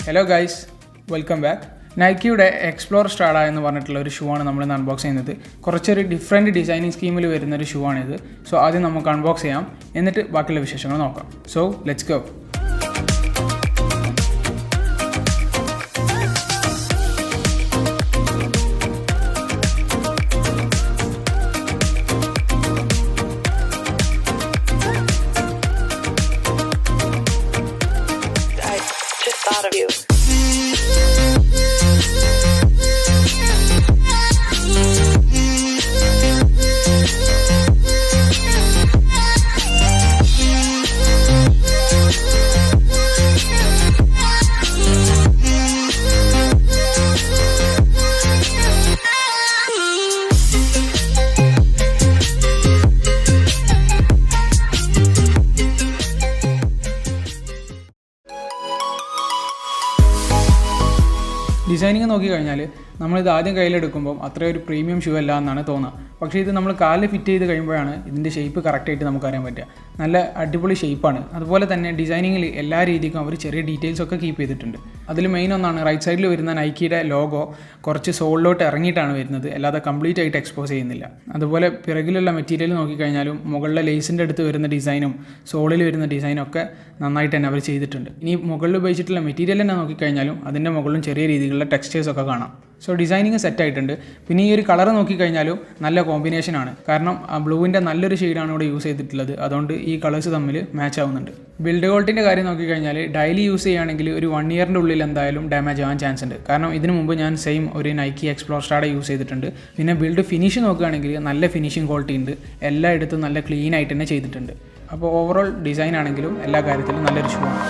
Hello guys, welcome back. നൈക്കിയുടെ explore Strada എന്ന് പറഞ്ഞിട്ടുള്ള ഒരു ഷൂ ആണ് നമ്മൾ ഇന്ന് അൺബോക്സ് ചെയ്യുന്നത്. കുറച്ചൊരു ഡിഫറെൻറ്റ് ഡിസൈനിങ് സ്കീമിൽ വരുന്നൊരു ഷൂ ആണിത്. സോ ആദ്യം നമുക്ക് അൺബോക്സ് ചെയ്യാം, എന്നിട്ട് ബാക്കിയുള്ള വിശേഷങ്ങൾ നോക്കാം. So let's go. Of you. Designing നോക്കിക്കഴിഞ്ഞാൽ നമ്മളിത് ആദ്യം കയ്യിലെടുക്കുമ്പോൾ അത്രയൊരു പ്രീമിയം ഷൂ അല്ല എന്നാണ് തോന്നുക. പക്ഷേ ഇത് നമ്മൾ കാലിൽ ഫിറ്റ് ചെയ്ത് കഴിയുമ്പോഴാണ് ഇതിൻ്റെ ഷേപ്പ് കറക്റ്റായിട്ട് നമുക്കറിയാൻ പറ്റുക. നല്ല അടിപൊളി ഷേപ്പാണ്. അതുപോലെ തന്നെ ഡിസൈനിങ്ങിൽ എല്ലാ രീതിക്കും അവർ ചെറിയ ഡീറ്റെയിൽസ് ഒക്കെ കീപ്പ് ചെയ്തിട്ടുണ്ട്. അതിൽ മെയിൻ ഒന്നാണ് റൈറ്റ് സൈഡിൽ വരുന്ന നൈക്കിയുടെ ലോഗോ കുറച്ച് സോളിലോട്ട് ഇറങ്ങിയിട്ടാണ് വരുന്നത്, അല്ലാതെ കംപ്ലീറ്റ് ആയിട്ട് എക്സ്പോസ് ചെയ്യുന്നില്ല. അതുപോലെ പിറകിലുള്ള മെറ്റീരിയൽ നോക്കിക്കഴിഞ്ഞാലും മുകളിലെ ലേസിൻ്റെ അടുത്ത് വരുന്ന ഡിസൈനും സോളിൽ വരുന്ന ഡിസൈനും ഒക്കെ നന്നായിട്ട് തന്നെ അവർ ചെയ്തിട്ടുണ്ട്. ഇനി മുകളിൽ ഉപയോഗിച്ചിട്ടുള്ള മെറ്റീരിയൽ തന്നെ നോക്കിക്കഴിഞ്ഞാലും അതിൻ്റെ മുകളിലും ചെറിയ രീതിയിലുള്ള ടെക്സ്റ്റേഴ്സൊക്കെ കാണാം. സോ ഡിസൈനിങ് സെറ്റായിട്ടുണ്ട്. പിന്നെ ഈ ഒരു കളർ നോക്കിക്കഴിഞ്ഞാലും നല്ല കോമ്പിനേഷനാണ്. കാരണം ആ ബ്ലൂവിൻ്റെ നല്ലൊരു ഷെയ്ഡാണ് ഇവിടെ യൂസ് ചെയ്തിട്ടുള്ളത്. അതുകൊണ്ട് ഈ കളേഴ്സ് തമ്മിൽ മാച്ച് ആവുന്നുണ്ട്. ബിൽഡ് ക്വാളിറ്റിൻ്റെ കാര്യം നോക്കിക്കഴിഞ്ഞാൽ ഡെയിലി യൂസ് ചെയ്യുകയാണെങ്കിൽ ഒരു 1 ഇയറിൻ്റെ ഉള്ളിൽ എന്തായാലും ഡാമേജ് ആവാൻ ചാൻസ് ഉണ്ട്. കാരണം ഇതിനു മുമ്പ് ഞാൻ സെയിം ഒരു നൈക്കി എക്സ്പ്ലോർ സ്ട്രാഡ യൂസ് ചെയ്തിട്ടുണ്ട്. പിന്നെ ബിൽഡ് ഫിനിഷ് നോക്കുകയാണെങ്കിൽ നല്ല ഫിനിഷിംഗ് ക്വാളിറ്റി ഉണ്ട്. എല്ലായിടത്തും നല്ല ക്ലീൻ ആയിട്ട് തന്നെ ചെയ്തിട്ടുണ്ട്. അപ്പോൾ ഓവറോൾ ഡിസൈൻ ആണെങ്കിലും എല്ലാ കാര്യത്തിലും നല്ലൊരു ഷൂ ആണ്.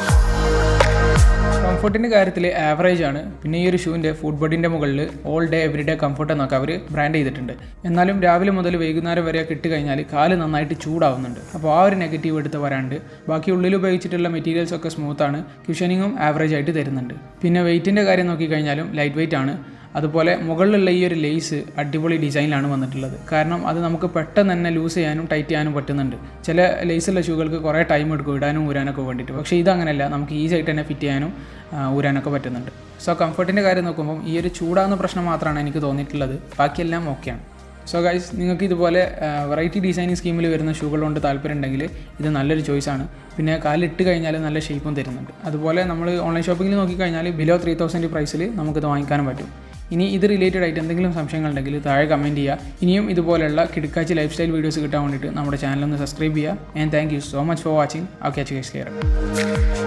കംഫർട്ടിൻ്റെ കാര്യത്തിൽ ആവറേജ് ആണ്. പിന്നെ ഈ ഒരു ഷൂവിൻ്റെ ഫുഡ് ബോഡിൻ്റെ മുകളിൽ all day every day comfort എന്നൊക്കെ അവർ ബ്രാൻഡ് ചെയ്തിട്ടുണ്ട്. എന്നാലും രാവിലെ മുതൽ വൈകുന്നേരം വരെ ഇട്ട് കഴിഞ്ഞാൽ കാല് നന്നായിട്ട് ചൂടാവുന്നുണ്ട്. അപ്പോൾ ആ ഒരു നെഗറ്റീവ് എടുത്ത് വരാണ്ട് ബാക്കി ഉള്ളിൽ ഉപയോഗിച്ചിട്ടുള്ള മെറ്റീരിയൽസ് ഒക്കെ സ്മൂത്താണ്. ക്യൂഷനിങ്ങും ആവറേജ് ആയിട്ട് തരുന്നുണ്ട്. പിന്നെ വെയിറ്റിൻ്റെ കാര്യം നോക്കിക്കഴിഞ്ഞാലും ലൈറ്റ് വെയിറ്റ് ആണ്. അതുപോലെ മുകളിലുള്ള ഈ ഒരു ലേസ് അടിപൊളി ഡിസൈനിലാണ് വന്നിട്ടുള്ളത്. കാരണം അത് നമുക്ക് പെട്ടെന്ന് തന്നെ ലൂസ് ചെയ്യാനും ടൈറ്റ് ചെയ്യാനും പറ്റുന്നുണ്ട്. ചില ലേസുള്ള ഷൂകൾക്ക് കുറേ ടൈം എടുക്കും ഇടാനും ഊരാനൊക്കെ വേണ്ടിയിട്ട്. പക്ഷേ ഇതങ്ങനെയല്ല, നമുക്ക് ഈസി ആയിട്ട് തന്നെ ഫിറ്റ് ചെയ്യാനും ഊരാനൊക്കെ പറ്റുന്നുണ്ട്. സോ കംഫർട്ടിൻ്റെ കാര്യം നോക്കുമ്പോൾ ഈ ഒരു ചൂടാകുന്ന പ്രശ്നം മാത്രമാണ് എനിക്ക് തോന്നിയിട്ടുള്ളത്. ബാക്കിയെല്ലാം ഓക്കെയാണ്. സോ ഗൈസ്, നിങ്ങൾക്ക് ഇതുപോലെ വെറൈറ്റി ഡിസൈനിങ് സ്കീമിൽ വരുന്ന ഷൂകൾ കൊണ്ട് താല്പര്യം ഉണ്ടെങ്കിൽ ഇത് നല്ലൊരു ചോയ്സാണ്. പിന്നെ കാലിട്ട് കഴിഞ്ഞാൽ നല്ല ഷേപ്പും തരുന്നുണ്ട്. അതുപോലെ നമ്മൾ ഓൺലൈൻ ഷോപ്പിങ്ങിൽ നോക്കിക്കഴിഞ്ഞാൽ ബിലോ 3000 പ്രൈസിൽ നമുക്കിത് വാങ്ങിക്കാനും പറ്റും. ഇനി ഇത് റിലേറ്റഡ് ആയിട്ട് എന്തെങ്കിലും സംശയങ്ങളുണ്ടെങ്കിൽ താഴെ കമൻറ്റ് ചെയ്യുക. ഇനിയും ഇതുപോലെയുള്ള കിടക്കാച്ചി ലൈഫ് സ്റ്റൈൽ വീഡിയോസ് കിട്ടാൻ വേണ്ടിയിട്ട് നമ്മുടെ ചാനലൊന്ന് സബ്സ്ക്രൈബ് ചെയ്യുക. And thank you so much for watching. Okay, catch you guys later.